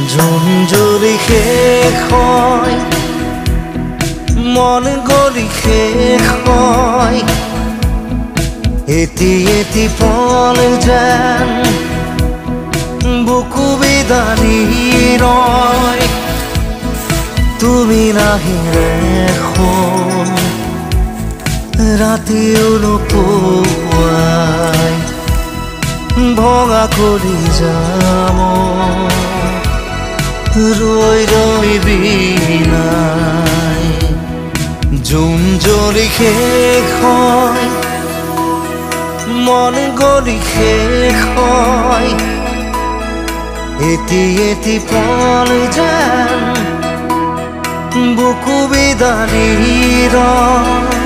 জোন জ্বলি শেষ হয় মন গলি শেষ হয় এটি এটি পল যেন বুকু বিদানি রয় তুমি নাহিলে এখন ৰাতিও নোপোৱাই ভঙা কৰি যাম ৰৈ ৰৈ বিনাই জোন জ্বলি শেষ হয় মন গলি শেষ হয় এটি এটি পল যেন বুকু বিদানি ৰয়